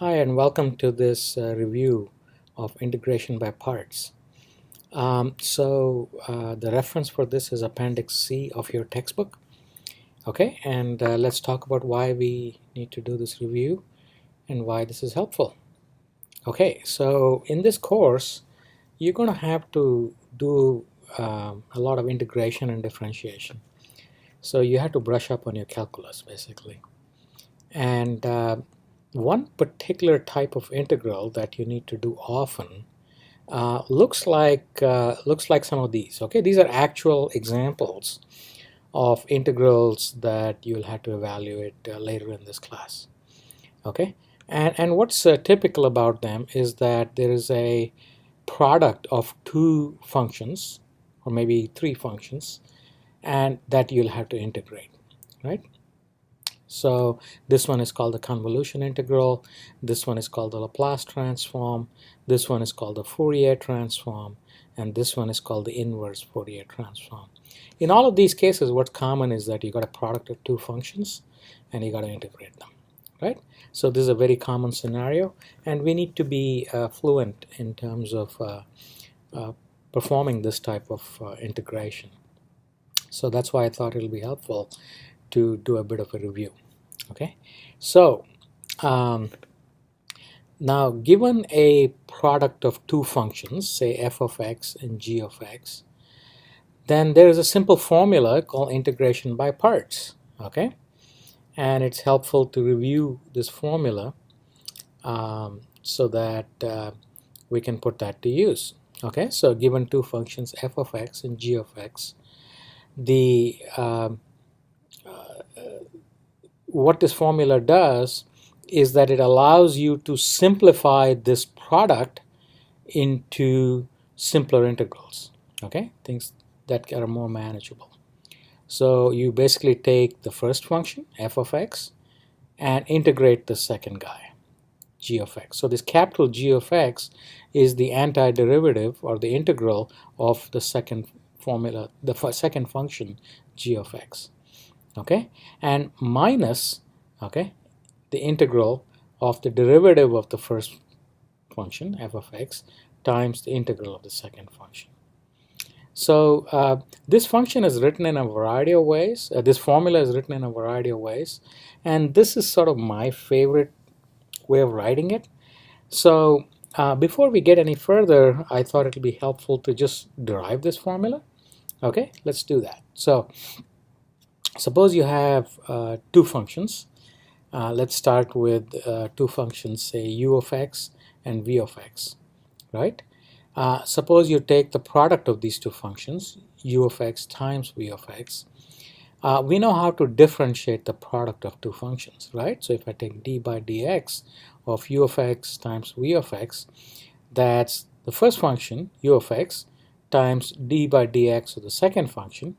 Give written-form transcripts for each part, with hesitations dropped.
Hi, and welcome to this review of integration by parts. The reference for this is Appendix C of your textbook. Okay, and let's talk about why we need to do this review and why this is helpful. Okay, so in this course, you're going to have to do a lot of integration and differentiation. So you have to brush up on your calculus, basically. And one particular type of integral that you need to do often looks like some of these. Okay, these are actual examples of integrals that you'll have to evaluate later in this class. Okay, and what's typical about them is that there is a product of two functions or maybe three functions, and that you'll have to integrate, right? So this one is called the convolution integral, this one is called the Laplace transform, this one is called the Fourier transform, and this one is called the inverse Fourier transform. In all of these cases, what's common is that you got a product of two functions and you got to integrate them, right? So this is a very common scenario, and we need to be fluent in terms of performing this type of integration. So that's why I thought it'll be helpful to do a bit of a review. Okay, so now given a product of two functions, say f of x and g of x, then there is a simple formula called integration by parts. Okay, and it's helpful to review this formula so that we can put that to use. Okay, so given two functions f of x and g of x, the what this formula does is that it allows you to simplify this product into simpler integrals, okay, things that are more manageable. So you basically take the first function, f of x, and integrate the second guy, g of x. So this capital G of x is the antiderivative or the integral of the second formula, the second function, g of x. Okay, and minus, okay, the integral of the derivative of the first function, f of x, times the integral of the second function. So this function is written in a variety of ways. This formula is written in a variety of ways, and this is sort of my favorite way of writing it. So before we get any further, I thought it would be helpful to just derive this formula. Okay, let's do that. So suppose you have two functions. Let's start with two functions, say u of x and v of x, right? Suppose you take the product of these two functions, u of x times v of x. We know how to differentiate the product of two functions, right? So if I take d by dx of u of x times v of x, that's the first function, u of x, times d by dx of the second function,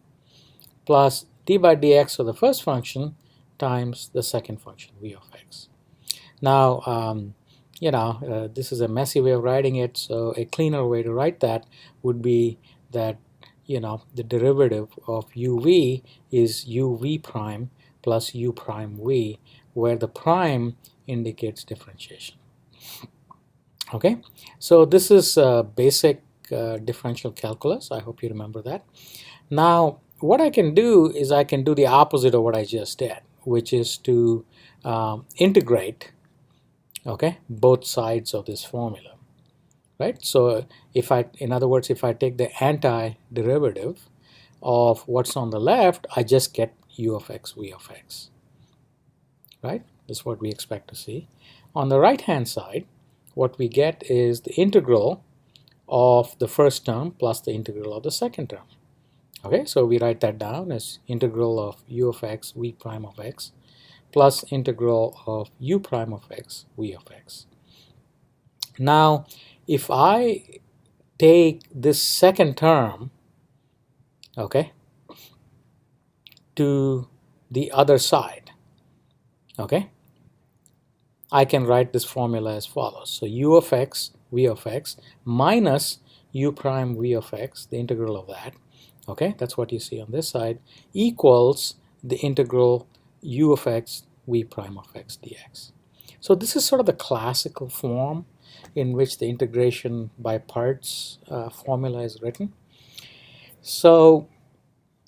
plus d by dx of the first function times the second function, v of x. Now, this is a messy way of writing it, so a cleaner way to write that would be that, the derivative of uv is uv prime plus u prime v, where the prime indicates differentiation. Okay, so this is basic differential calculus. I hope you remember that. Now, what I can do is I can do the opposite of what I just did, which is to integrate, okay, both sides of this formula, right? So in other words, if I take the antiderivative of what's on the left, I just get u of x, v of x, right? That's what we expect to see. On the right hand side, what we get is the integral of the first term plus the integral of the second term. Okay, so we write that down as integral of u of x, v prime of x, plus integral of u prime of x, v of x. Now, if I take this second term, okay, to the other side, okay, I can write this formula as follows. So u of x, v of x, minus u prime v of x, the integral of that, okay, that's what you see on this side, equals the integral u of x, v prime of x dx. So this is sort of the classical form in which the integration by parts formula is written. So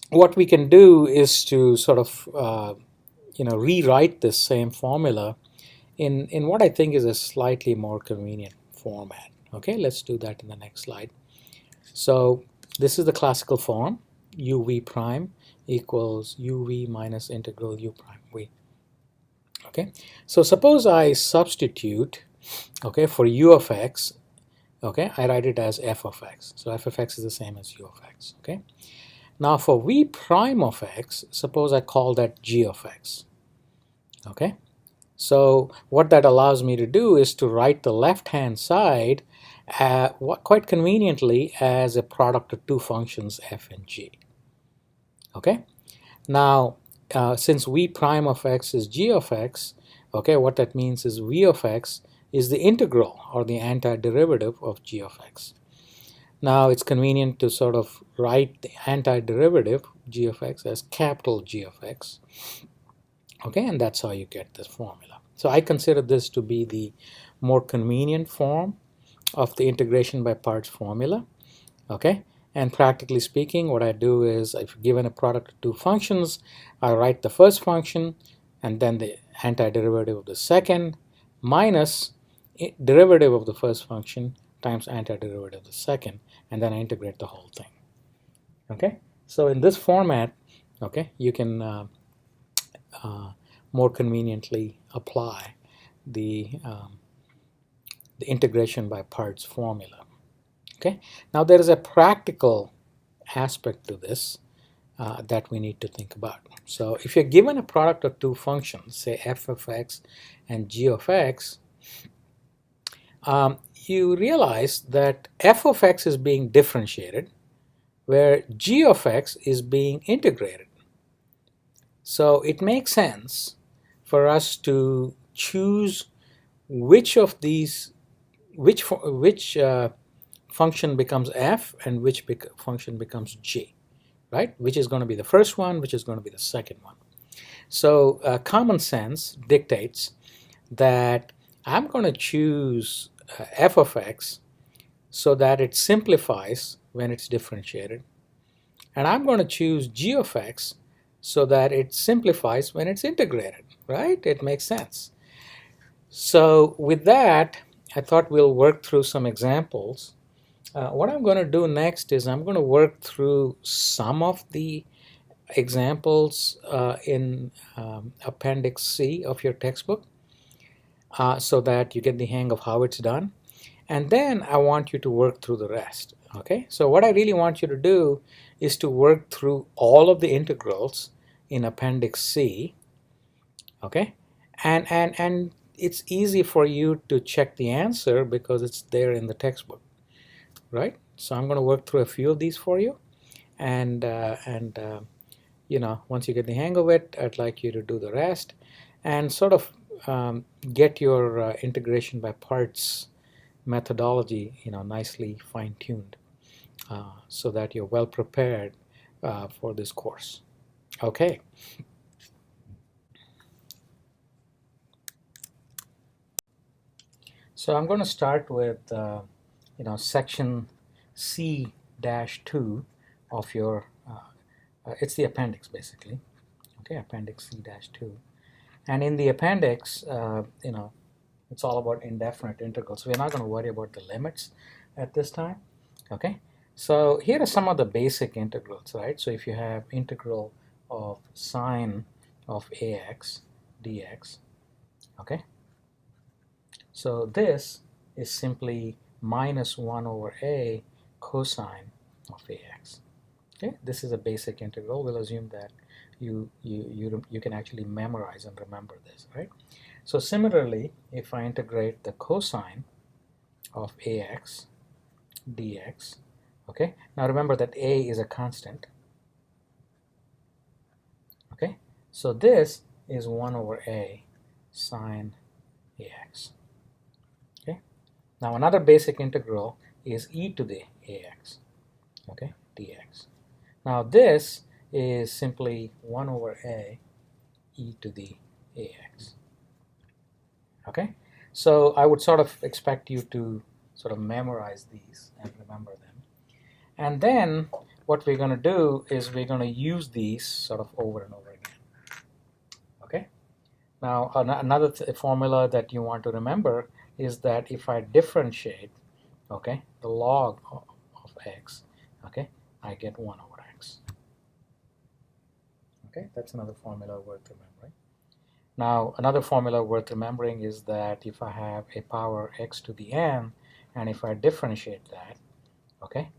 what we can do is to sort of rewrite this same formula in what I think is a slightly more convenient format. Okay, let's do that in the next slide. So this is the classical form, uv prime equals uv minus integral u prime v. Okay, so suppose I substitute, okay, for u of x, okay, I write it as f of x. So f of x is the same as u of x. Okay, now for v prime of x, suppose I call that g of x. Okay, so what that allows me to do is to write the left hand side quite conveniently as a product of two functions f and g. Okay, now since v prime of x is g of x, okay, what that means is v of x is the integral or the antiderivative of g of x. Now it's convenient to sort of write the antiderivative g of x as capital G of x. Okay, and that's how you get this formula. So I consider this to be the more convenient form of the integration by parts formula. Okay, and practically speaking, what I do is, if given a product of two functions, I write the first function and then the antiderivative of the second minus derivative of the first function times antiderivative of the second, and then I integrate the whole thing. Okay, so in this format, okay, you can more conveniently apply the integration by parts formula. Okay, now there is a practical aspect to this that we need to think about. So if you're given a product of two functions, say f of x and g of x, you realize that f of x is being differentiated where g of x is being integrated. So it makes sense for us to choose which of these, which function becomes f and which function becomes g, right? Which is going to be the first one, which is going to be the second one. So common sense dictates that I'm going to choose f of x so that it simplifies when it's differentiated, and I'm going to choose g of x so that it simplifies when it's integrated, right? It makes sense. So with that, I thought we'll work through some examples. What I'm going to do next is I'm going to work through some of the examples in Appendix C of your textbook so that you get the hang of how it's done. And then I want you to work through the rest. Okay, so what I really want you to do is to work through all of the integrals in Appendix C. Okay, and it's easy for you to check the answer because it's there in the textbook, right? So I'm going to work through a few of these for you, and you know, once you get the hang of it, I'd like you to do the rest and sort of get your integration by parts methodology, you know, nicely fine-tuned so that you're well prepared for this course. Okay. So I'm going to start with you know, section C-2 of your it's the appendix basically. Okay, appendix C-2, and in the appendix you know, it's all about indefinite integrals. So we're not going to worry about the limits at this time. Okay, so here are some of the basic integrals, right? So if you have integral of sine of ax dx, okay, so this is simply minus 1 over a cosine of ax. Okay, this is a basic integral. We'll assume that you can actually memorize and remember this, right? So similarly, if I integrate the cosine of ax dx, okay, now remember that a is a constant. Okay, so this is 1 over a sine ax. Okay, now another basic integral is e to the ax, okay, dx. Now this is simply 1 over a e to the ax. Okay, so I would sort of expect you to sort of memorize these and remember them. And then what we're going to do is we're going to use these sort of over and over again. Okay, now another formula that you want to remember is that if I differentiate, okay, the log of x, okay, I get 1 over x. Okay, that's another formula worth remembering. Now, another formula worth remembering is that if I have a power x to the n, and if I differentiate that, okay,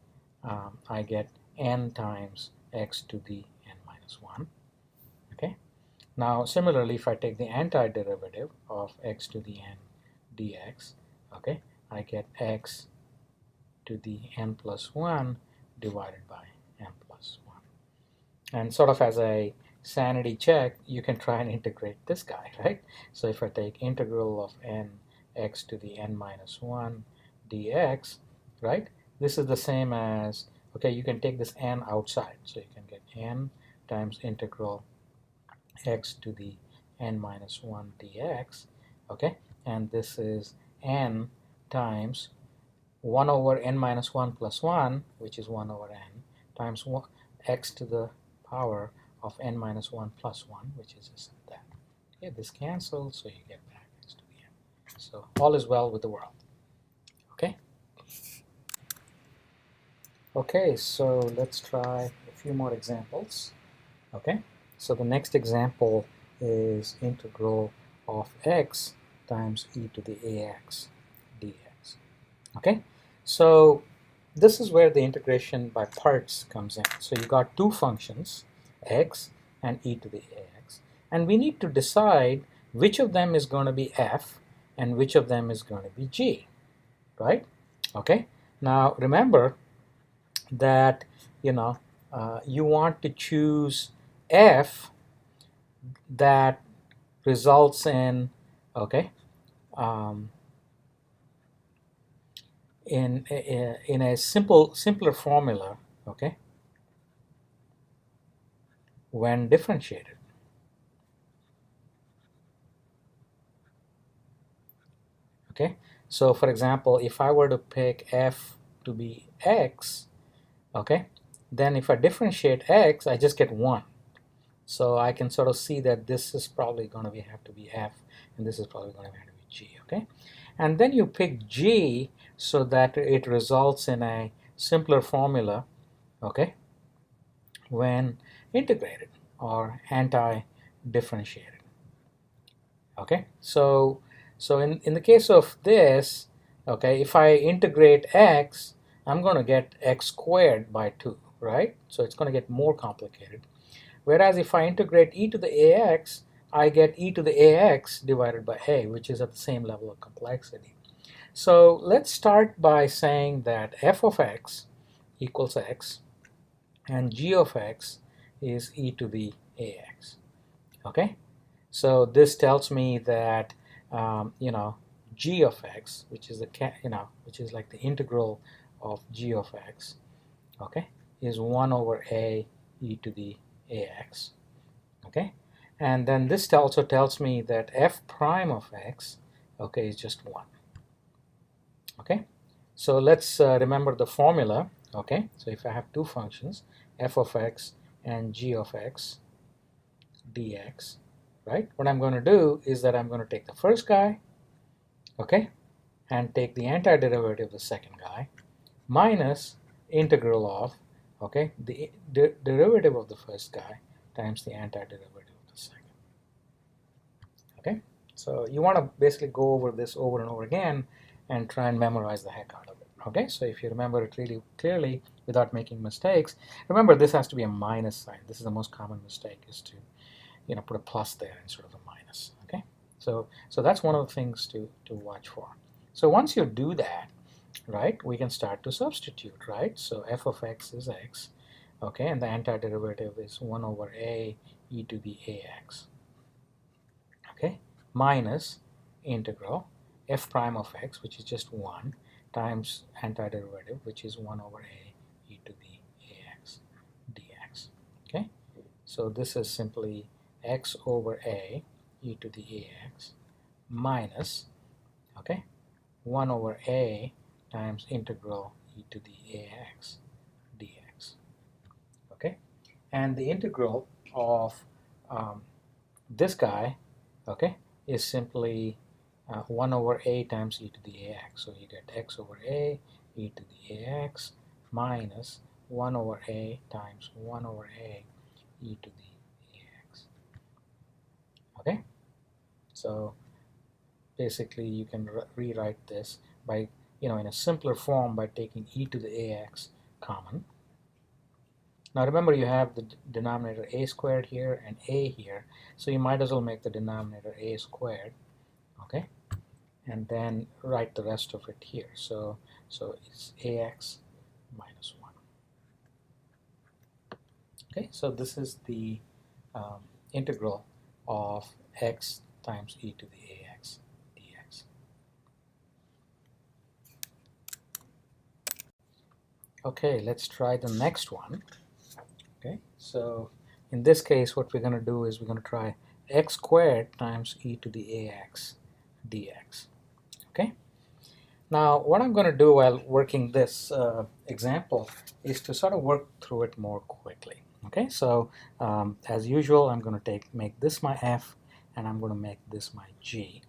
I get n times x to the n minus 1. Okay. Now, similarly, if I take the antiderivative of x to the n dx, okay, I get x to the n plus 1 divided by n plus 1. And sort of as a sanity check, you can try and integrate this guy, right? So if I take integral of n x to the n minus 1 dx, right? This is the same as, okay, you can take this n outside. So you can get n times integral x to the n minus 1 dx, okay? And this is n times 1 over n minus 1 plus 1, which is 1 over n, times x to the power of n minus 1 plus 1, which is just that. Okay, this cancels, so you get back x to the n. So all is well with the world. Okay? Okay, so let's try a few more examples. Okay, so the next example is integral of x times e to the ax dx. Okay, so this is where the integration by parts comes in. So you got two functions, x and e to the ax, and we need to decide which of them is going to be f and which of them is going to be g, right? Okay, now remember that you want to choose f that results in, okay, um, in a simpler formula, okay, when differentiated. Okay, so for example, if I were to pick f to be x, okay, then if I differentiate x, I just get 1. So I can sort of see that this is probably going to have to be f, and this is probably going to have to be g. Okay, and then you pick g so that it results in a simpler formula, okay, when integrated or anti-differentiated. Okay, so in the case of this, okay, if I integrate x, I'm going to get x squared by 2, right? So it's going to get more complicated. Whereas if I integrate e to the ax, I get e to the ax divided by a, which is at the same level of complexity. So let's start by saying that f of x equals x and g of x is e to the ax. Okay, so this tells me that g of x, which is which is like the integral of g of x, okay, is 1 over a e to the ax. Okay, and then this also tells me that f prime of x, okay, is just 1. Okay, so let's remember the formula. Okay, so if I have two functions, f of x and g of x dx, right, what I'm going to do is that I'm going to take the first guy, okay, and take the antiderivative of the second guy minus integral of, okay, the derivative of the first guy times the antiderivative of the second. Okay, so you want to basically go over this over and over again and try and memorize the heck out of it. Okay, so if you remember it really clearly without making mistakes, remember this has to be a minus sign. This is the most common mistake, is to put a plus there instead of a minus. Okay, so that's one of the things to watch for. So once you do that, right, we can start to substitute, right? So f of x is x, okay, and the antiderivative is 1 over a e to the ax, okay, minus integral f prime of x, which is just 1, times antiderivative, which is 1 over a e to the ax dx. Okay, so this is simply x over a e to the ax minus, okay, 1 over a times integral e to the ax dx. Okay, and the integral of this guy, okay, is simply 1 over a times e to the ax. So you get x over a e to the ax minus 1 over a times 1 over a e to the ax. Okay, so basically you can rewrite this by, in a simpler form by taking e to the ax common. Now remember, you have the denominator a squared here and a here, so you might as well make the denominator a squared, okay, and then write the rest of it here. So it's ax minus 1. Okay, so this is the integral of x times e to the ax dx. Okay, let's try the next one. Okay, so in this case what we're going to do is we're going to try x squared times e to the ax dx. Okay, now what I'm going to do while working this example is to sort of work through it more quickly. Okay, so as usual, I'm going to make this my f and I'm going to make this my g.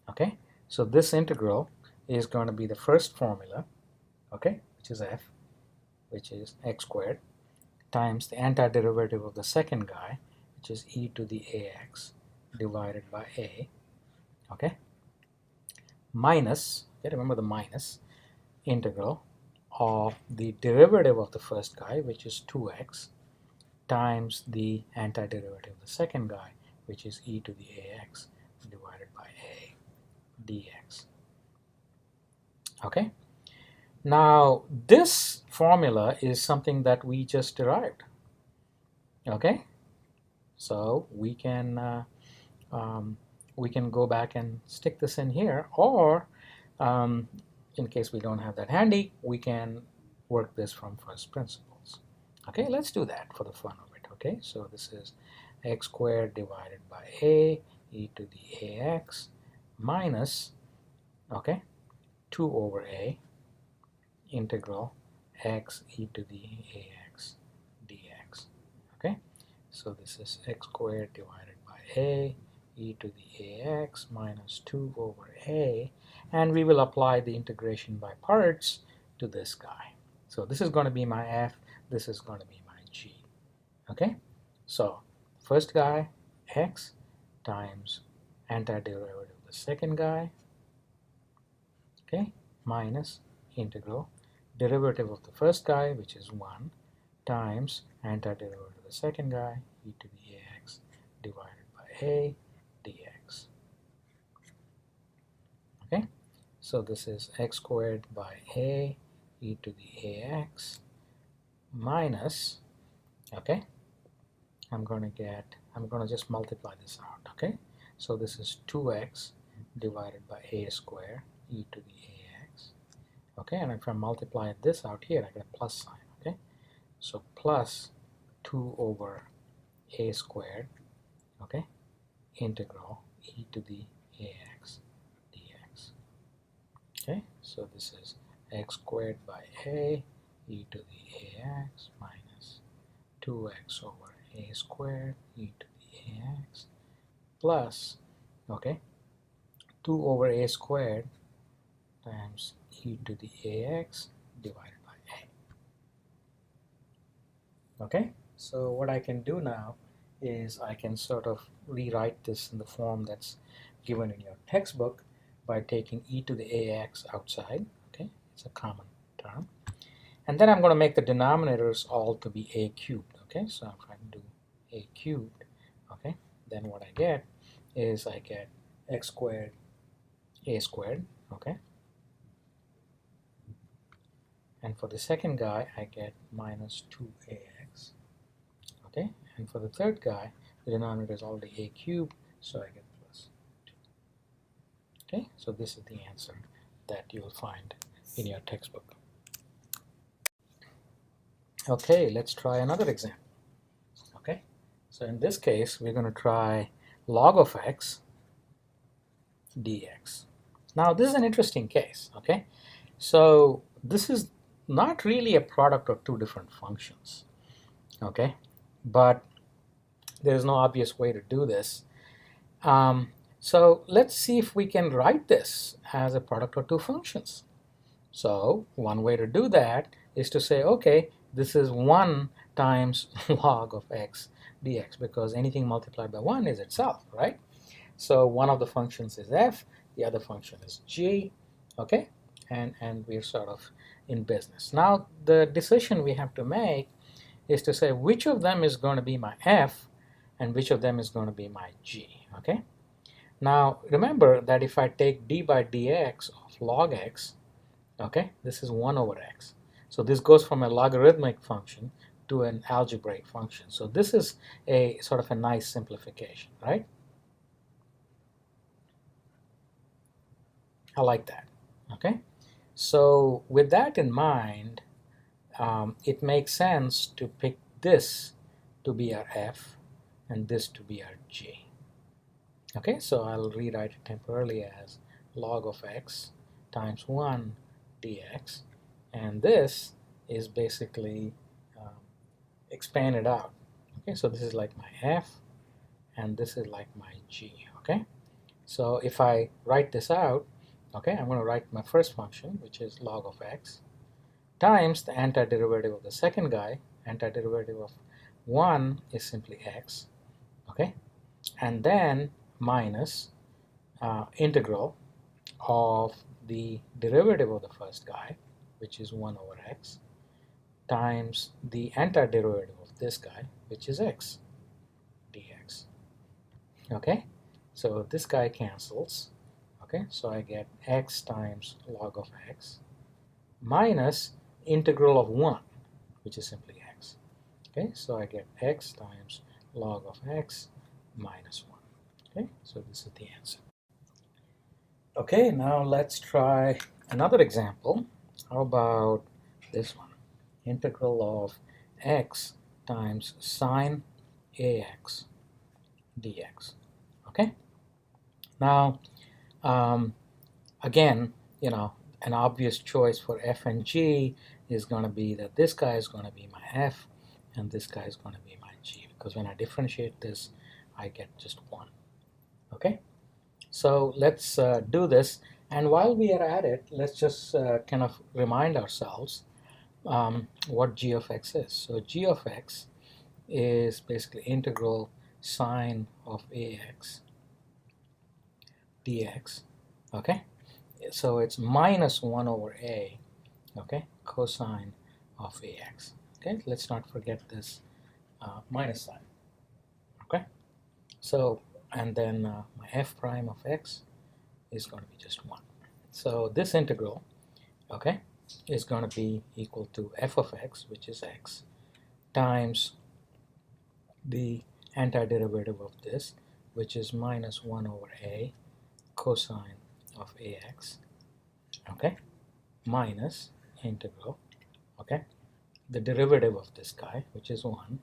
Okay, so this integral is going to be the first formula, okay, which is f, which is x squared, times the antiderivative of the second guy, which is e to the ax divided by a, okay, minus, okay, remember the minus, integral of the derivative of the first guy, which is 2x, times the antiderivative of the second guy, which is e to the ax divided by a dx. Okay, now this formula is something that we just derived. Okay, so we can go back and stick this in here, or in case we don't have that handy, we can work this from first principles. Okay, let's do that for the fun of it. Okay, so this is x squared divided by a e to the ax minus, okay, 2 over a integral x e to the ax dx. Okay, so this is x squared divided by a e to the ax minus 2 over a, and we will apply the integration by parts to this guy. So this is going to be my f, this is going to be my g. Okay, so first guy x times antiderivative of the second guy, okay, minus integral derivative of the first guy, which is 1, times antiderivative of the second guy, e to the ax divided by a dx. Okay, so this is x squared by a e to the ax minus, okay, I'm going to just multiply this out. Okay, so this is 2x divided by a squared e to the ax. Okay, and if I multiply this out here, I get a plus sign. Okay, so plus 2 over a squared, okay, integral e to the ax dx. Okay, so this is x squared by a e to the ax minus 2x over a squared e to the ax plus, okay, 2 over a squared times e to the ax divided by a. Okay, so what I can do now is I can sort of rewrite this in the form that's given in your textbook by taking e to the ax outside. Okay, it's a common term, and then I'm going to make the denominators all to be a cubed. Okay, so if I do a cubed, okay, then what I get is I get x squared a squared, okay, and for the second guy I get minus 2ax, okay, and for the third guy the denominator is already a cubed, so I get plus 2. Okay, so this is the answer that you'll find in your textbook. Okay, let's try another example. Okay, so in this case we're going to try log of x, dx. Now this is an interesting case, okay? So this is not really a product of two different functions, okay? But there's no obvious way to do this. So let's see if we can write this as a product of two functions. So one way to do that is to say, okay, this is 1 times log of x dx, because anything multiplied by 1 is itself, right? So one of the functions is f, the other function is g, okay? And we're sort of in business. Now the decision we have to make is to say which of them is going to be my f and which of them is going to be my g, okay? Now remember that if I take d by dx of log x, okay, this is 1 over x. So this goes from a logarithmic function to an algebraic function. So this is a sort of a nice simplification, right? I like that, okay? So with that in mind, it makes sense to pick this to be our f and this to be our g. Okay, so I'll rewrite it temporarily as log of x times 1 dx, and this is basically expanded out. Okay, so this is like my f and this is like my g. Okay, so if I write this out, okay, I'm going to write my first function, which is log of x, times the antiderivative of the second guy. Antiderivative of 1 is simply x, okay, and then minus integral of the derivative of the first guy, which is 1 over x, times the antiderivative of this guy, which is x dx. Okay, so this guy cancels. Okay, so I get x times log of x minus integral of 1, which is simply x. Okay, so I get x times log of x minus 1. Okay, so this is the answer. Okay, now let's try another example. How about this one? Integral of x times sine ax dx. Okay, now again, you know, an obvious choice for f and g is going to be that this guy is going to be my f and this guy is going to be my g, because when I differentiate this I get just 1. Okay, so let's do this, and while we are at it, let's just kind of remind ourselves what g of x is. So g of x is basically integral sine of ax dx. Okay, so it's minus 1 over a, okay, cosine of ax. Okay, let's not forget this minus sign. Okay, so and then my f prime of x is going to be just 1. So this integral, okay, is going to be equal to f of x, which is x, times the antiderivative of this, which is minus 1 over a cosine of ax, okay, minus integral, okay, the derivative of this guy, which is 1,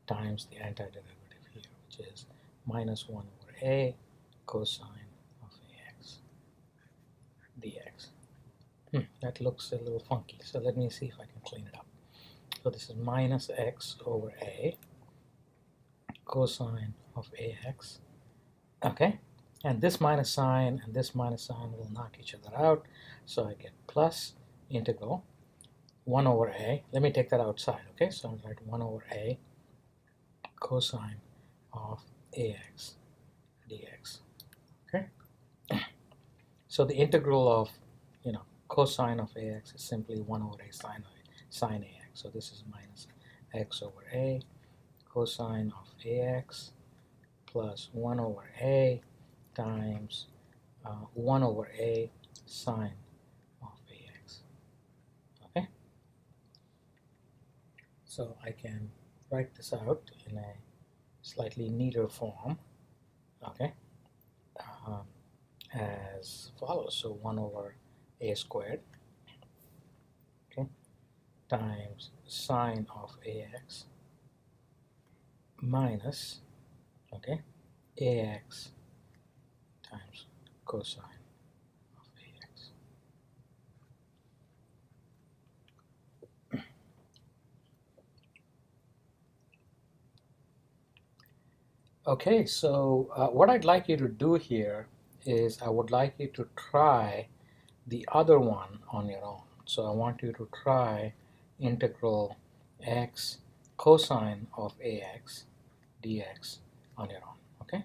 times the antiderivative here, which is minus 1 over a cosine of ax dx. That looks a little funky, so let me see if I can clean it up. So this is minus x over a cosine of ax, okay, and this minus sign and this minus sign will knock each other out, so I get plus integral 1 over a, let me take that outside, okay, so I'll write 1 over a cosine of ax dx. Okay, so the integral of, you know, cosine of ax is simply 1 over a sine ax, so this is minus x over a cosine of ax plus 1 over a times 1 over a sine of ax. Okay, so I can write this out in a slightly neater form, okay, as follows. So 1 over a squared, okay, times sine of ax minus, okay, ax times cosine of ax. Okay, so what I'd like you to do here is I would like you to try the other one on your own. So I want you to try integral x cosine of ax dx on your own, okay?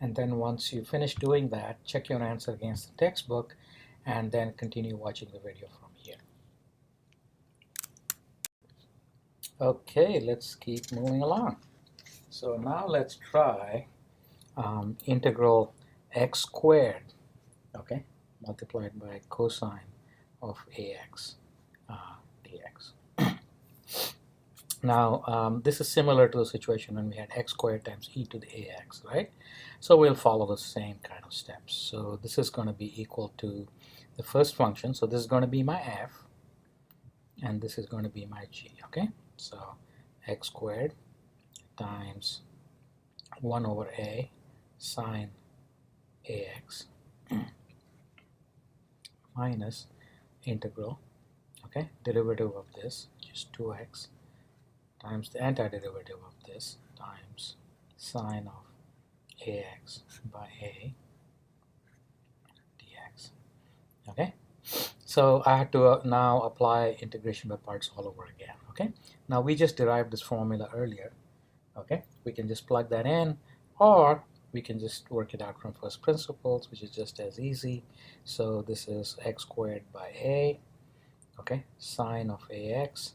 And then once you finish doing that, check your answer against the textbook and then continue watching the video from here. Okay, let's keep moving along. So now let's try integral x squared, okay, multiplied by cosine of ax dx. Now, this is similar to the situation when we had x squared times e to the ax, right? So we'll follow the same kind of steps. So this is going to be equal to the first function. So this is going to be my f, and this is going to be my g, okay? So x squared times 1 over a sine ax minus integral, okay, derivative of this, which is 2x, times the antiderivative of this times sine of ax by a dx. Okay, so I have to now apply integration by parts all over again. Okay, now we just derived this formula earlier. Okay, we can just plug that in, or we can just work it out from first principles, which is just as easy. So this is x squared by a, okay, sine of ax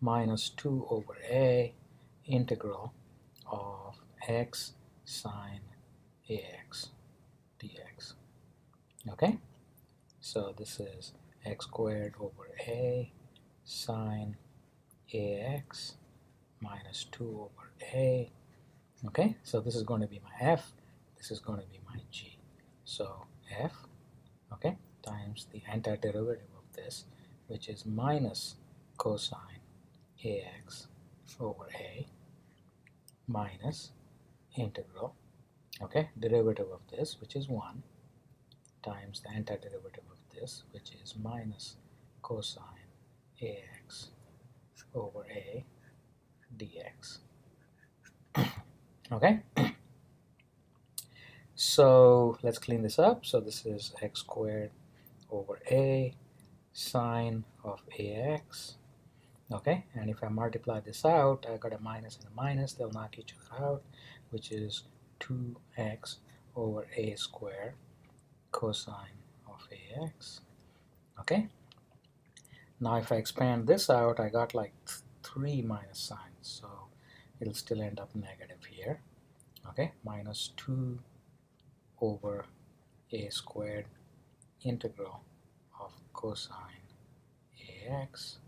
minus 2 over a integral of x sine ax dx. Okay, so this is x squared over a sine ax minus 2 over a. Okay, so this is going to be my f, this is going to be my g. So f, okay, times the antiderivative of this, which is minus cosine ax over a minus integral, okay, derivative of this, which is 1, times the antiderivative of this, which is minus cosine ax over a dx. Okay, so let's clean this up. So this is x squared over a sine of ax. Okay, and if I multiply this out, I got a minus and a minus, they'll knock each other out, which is 2x over a squared cosine of ax. Okay, now if I expand this out, I got like 3 minus signs, so it'll still end up negative here. Okay, minus 2 over a squared integral of cosine ax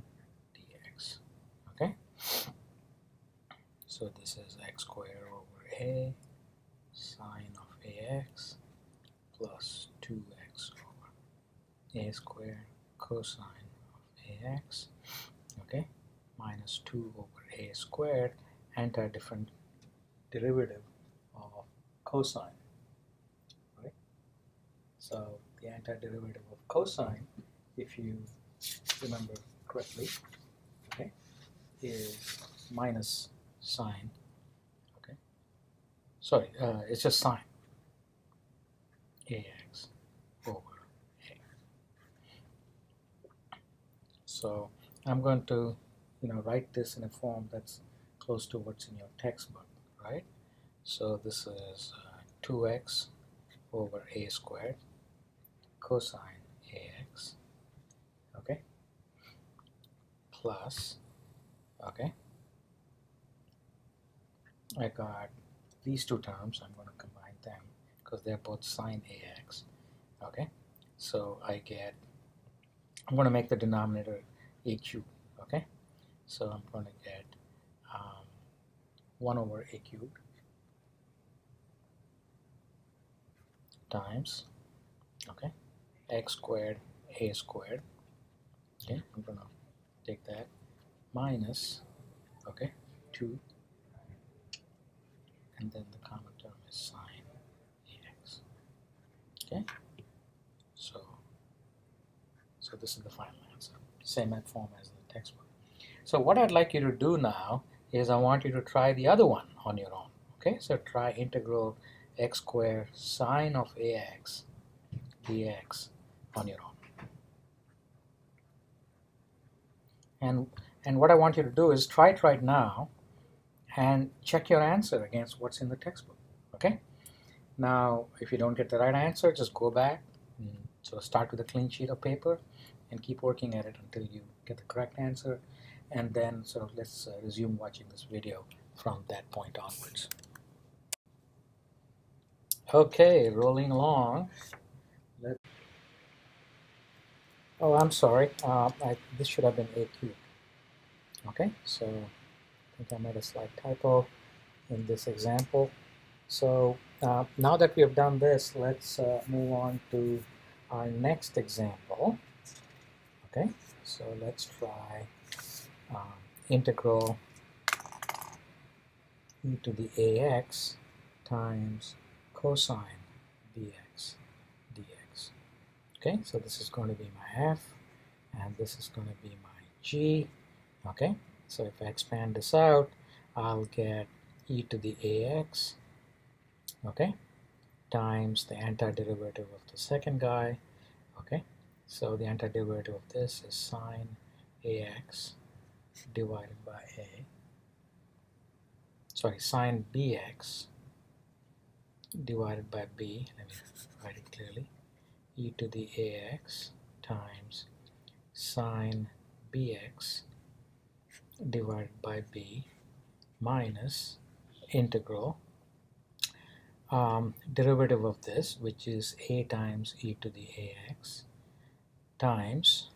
dx. Okay, so this is x squared over a sine of ax plus 2x over a squared cosine of ax, okay, minus 2 over a squared, anti-different derivative of cosine, right? So the antiderivative of cosine, if you remember correctly, okay, is minus sine, okay, sorry, it's just sine ax over a. So I'm going to, write this in a form that's close to what's in your textbook, right? So this is 2x over a squared cosine ax, okay, plus, okay, I got these two terms, I'm going to combine them because they're both sine ax, okay, so I'm going to make the denominator a cubed, okay, so I'm going to get 1 over a cubed times, okay, x squared a squared, okay, I'm going to take that, minus, okay, 2 and then the common term is sine ax. Okay, so this is the final answer, same form as the textbook. So what I'd like you to do now is I want you to try the other one on your own. Okay, so try integral x squared sine of ax dx on your own. And what I want you to do is try it right now and check your answer against what's in the textbook. Okay? Now, if you don't get the right answer, just go back and sort of start with a clean sheet of paper and keep working at it until you get the correct answer. And then sort of let's resume watching this video from that point onwards. Okay, rolling along. Oh, I'm sorry. This should have been a cubed. Okay, so I think I made a slight typo in this example. So now that we have done this, let's move on to our next example. Okay, so let's try integral e to the ax times cosine bx dx. Okay, so this is going to be my f, and this is going to be my g. Okay, so if I expand this out, I'll get e to the ax, okay, times the antiderivative of the second guy. Okay, so the antiderivative of this is sine ax divided by sine bx divided by b. Let me write it clearly. E to the ax times sine bx divided by b minus integral derivative of this, which is a times e to the ax, times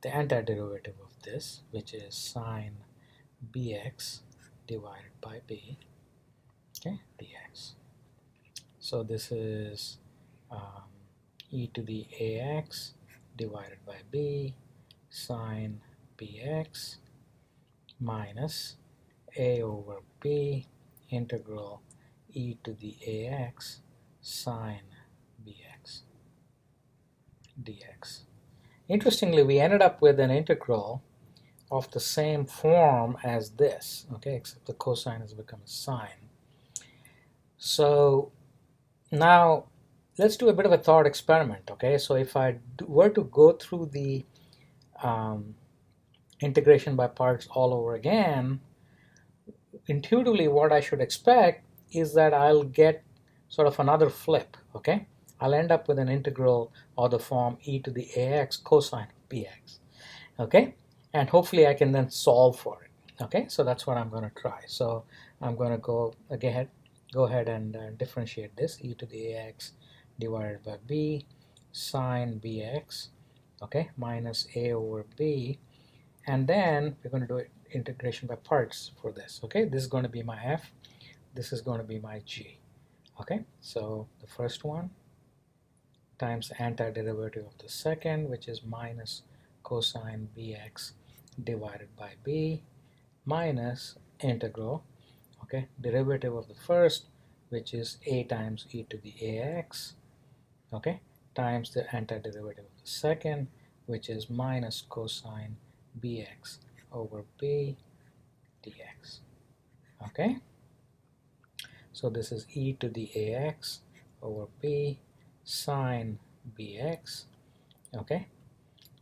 the antiderivative of this, which is sine bx divided by b, okay, dx. So this is e to the ax divided by b sine bx minus a over b integral e to the ax sine bx dx. Interestingly, we ended up with an integral of the same form as this, okay, except the cosine has become a sine. So now let's do a bit of a thought experiment, okay? So if I were to go through the integration by parts all over again, intuitively what I should expect is that I'll get sort of another flip, okay? I'll end up with an integral of the form e to the ax cosine bx, okay? And hopefully I can then solve for it, okay? So that's what I'm going to try. So I'm going to go ahead and differentiate this, e to the ax divided by b sine bx, okay, minus a over b, and then we're going to do it integration by parts for this, okay? This is going to be my f, this is going to be my g, okay? So the first one times the antiderivative of the second, which is minus cosine bx divided by b minus integral, okay, derivative of the first, which is a times e to the ax, okay, times the antiderivative of the second, which is minus cosine bx over b dx, okay? So this is e to the ax over b sine bx, okay?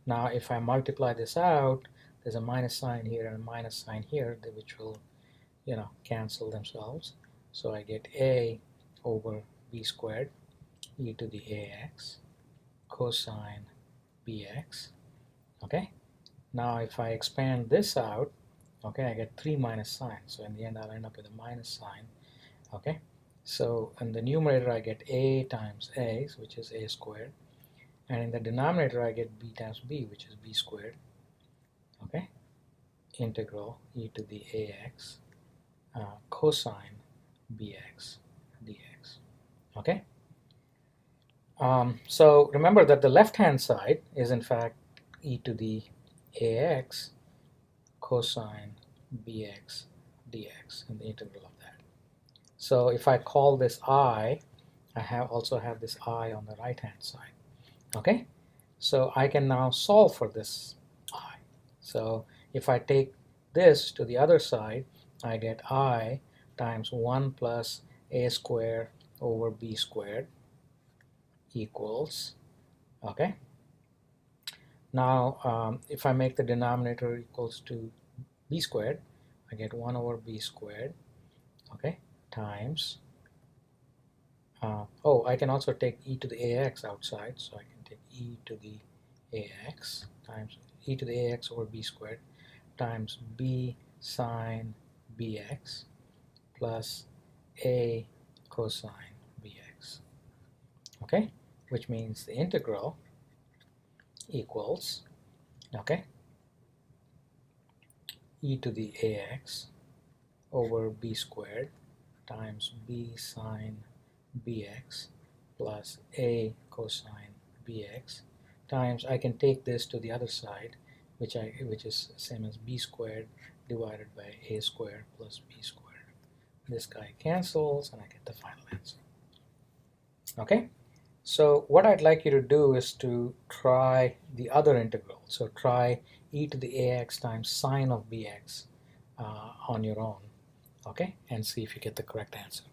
Now if I multiply this out, there's a minus sign here and a minus sign here, which will, you know, cancel themselves. So I get a over b squared e to the ax cosine bx, okay? Now if I expand this out, okay, I get 3 minus signs. So in the end I'll end up with a minus sign, okay? So in the numerator I get a times a, which is a squared, and in the denominator I get b times b, which is b squared, okay, integral e to the ax cosine bx dx, okay? So remember that the left hand side is in fact e to the ax cosine bx dx, and the integral of that. So if I call this I also have this I on the right hand side. Okay, so I can now solve for this I. So if I take this to the other side, I get I times 1 plus a squared over b squared equals, okay. Now if I make the denominator equals to b squared, I get 1 over b squared, okay, times, oh, I can also take e to the ax outside, so I can take e to the ax times e to the ax over b squared times b sine bx plus a cosine bx, okay, which means the integral equals, okay, e to the ax over b squared times b sine bx plus a cosine bx times, I can take this to the other side, which is same as b squared divided by a squared plus b squared. This guy cancels and I get the final answer. Okay, so what I'd like you to do is to try the other integral. So try e to the ax times sine of bx on your own, okay, and see if you get the correct answer.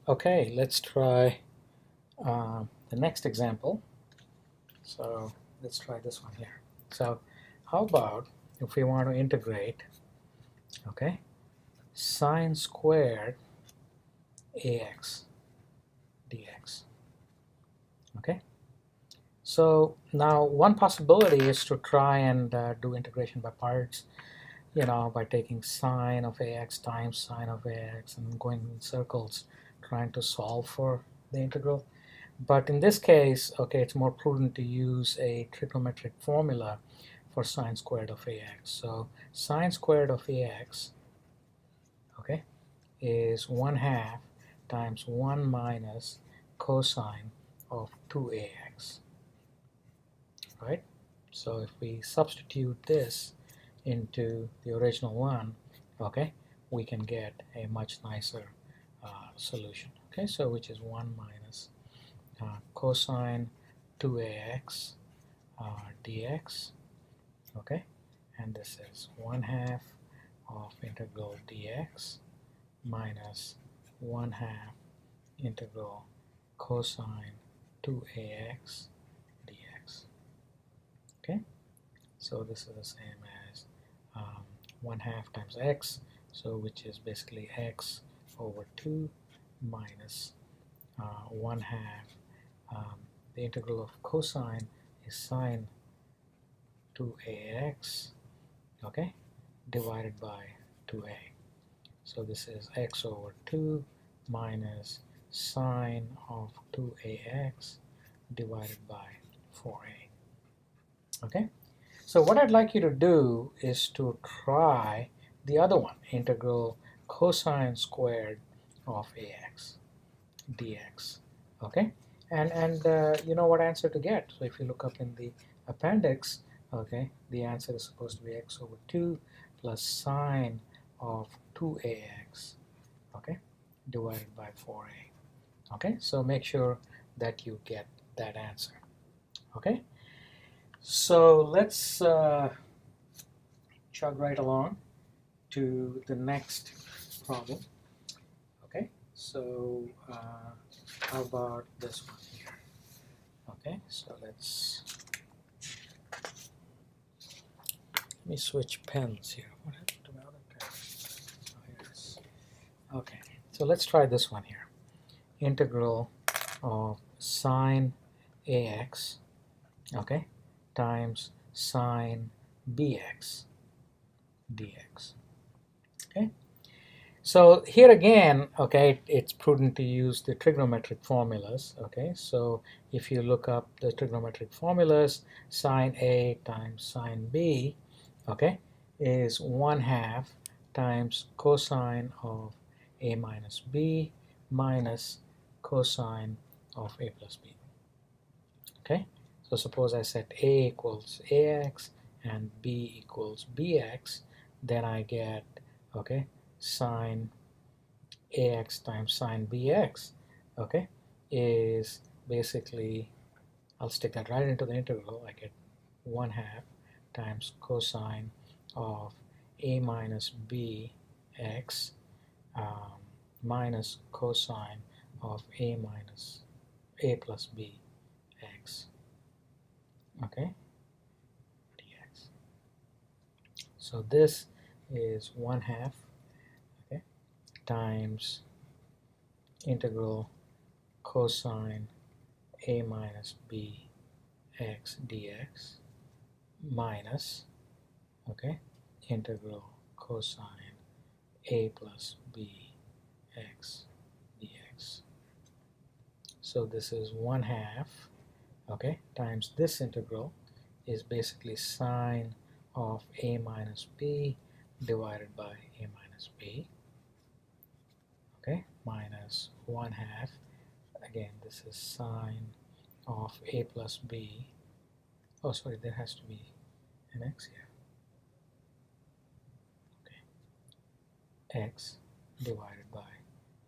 Okay, let's try the next example. So let's try this one here. So how about if we want to integrate, okay, sine squared ax dx, okay. So now one possibility is to try and do integration by parts, you know, by taking sine of ax times sine of ax and going in circles trying to solve for the integral. But in this case, okay, it's more prudent to use a trigonometric formula for sine squared of ax. So sine squared of ax, okay, is 1/2 times 1 minus cosine of 2ax, right? So if we substitute this into the original one, okay, we can get a much nicer solution. Okay, so which is 1 minus cosine 2ax dx, okay, and this is 1/2 of integral dx minus 1/2 integral cosine 2ax dx. Okay, so this is the same as 1/2 times x, so which is basically x over 2 minus 1/2. The integral of cosine is sine 2ax, okay, divided by 2a. So this is x over 2 minus sine of 2ax divided by 4a. Okay, so what I'd like you to do is to try the other one, integral cosine squared of ax dx. Okay, and you know what answer to get. So if you look up in the appendix, okay, the answer is supposed to be x over 2 plus sine of 2ax, okay, divided by 4a. Okay, so make sure that you get that answer. Okay, so let's chug right along to the next problem. Okay, so how about this one here? Okay, so let me switch pens here. What happened to my other pen? Oh, here it is. Okay, so let's try this one here. Integral of sine ax, okay, times sine bx dx. Okay, so here again, okay, it's prudent to use the trigonometric formulas. Okay, so if you look up the trigonometric formulas, sine a times sine b, okay, is 1/2 times cosine of a minus b minus cosine of a plus b. Okay, so So suppose I set a equals ax and b equals bx, then I get, okay, sine ax times sine bx, okay, is basically, I'll stick that right into the integral. I get 1/2 times cosine of a minus bx minus cosine of a minus a plus b x, okay, dx. So this is 1/2, okay, times integral cosine a minus b x dx minus, okay, integral cosine a plus b x dx. So this is 1/2, okay, times this integral is basically sine of a minus b divided by a minus b, okay, minus 1/2, again this is sine of a plus b, oh sorry, there has to be an x here, okay, x divided by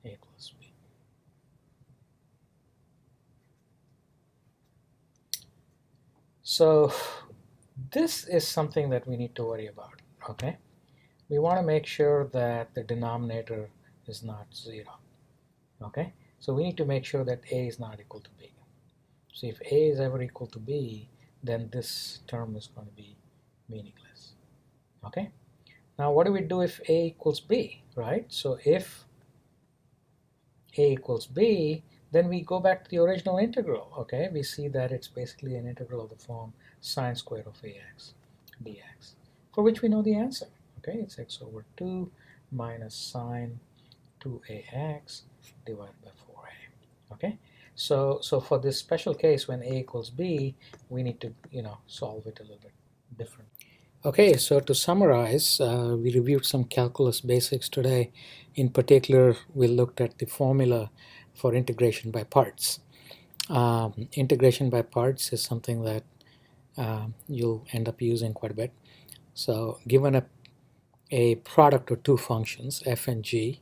a plus b. So this is something that we need to worry about, okay? We want to make sure that the denominator is not 0, okay? So we need to make sure that a is not equal to b. So if a is ever equal to b, then this term is going to be meaningless, okay? Now what do we do if a equals b, right? So if a equals b, then we go back to the original integral, okay? We see that it's basically an integral of the form sine squared of ax dx, for which we know the answer, okay? It's x over 2 minus sine 2ax divided by 4a, okay? So for this special case, when a equals b, we need to, solve it a little bit different. Okay, so to summarize, we reviewed some calculus basics today. In particular, we looked at the formula for integration by parts. Integration by parts is something that you'll end up using quite a bit. So given a product of two functions, f and g,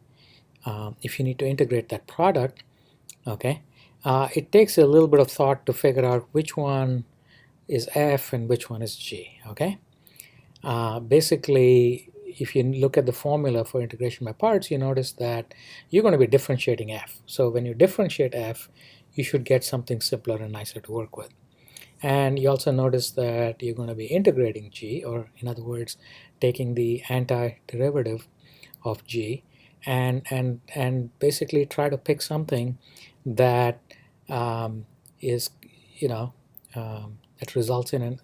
if you need to integrate that product, okay, it takes a little bit of thought to figure out which one is f and which one is g, okay? Basically, if you look at the formula for integration by parts, you notice that you're going to be differentiating f. So when you differentiate f, you should get something simpler and nicer to work with. And you also notice that you're going to be integrating g, or in other words, taking the antiderivative of g, and basically try to pick something that is, that results in a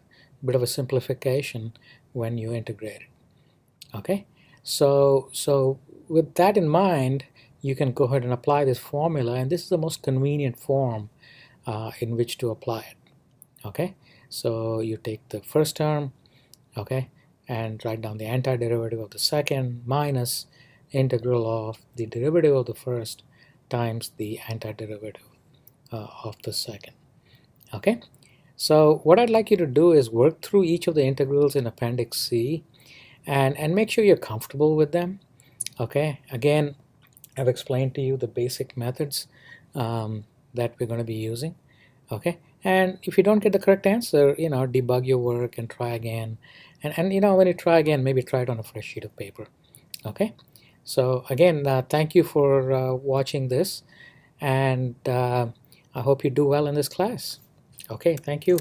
bit of a simplification when you integrate it. Okay, so with that in mind, you can go ahead and apply this formula, and this is the most convenient form in which to apply it. Okay, so you take the first term, okay, and write down the antiderivative of the second minus integral of the derivative of the first times the antiderivative of the second. Okay, so what I'd like you to do is work through each of the integrals in Appendix C and make sure you're comfortable with them. Okay, again, I've explained to you the basic methods that we're going to be using. Okay, and if you don't get the correct answer, debug your work and try again. And when you try again, maybe try it on a fresh sheet of paper. Okay, so again, thank you for watching this, and I hope you do well in this class. Okay, thank you.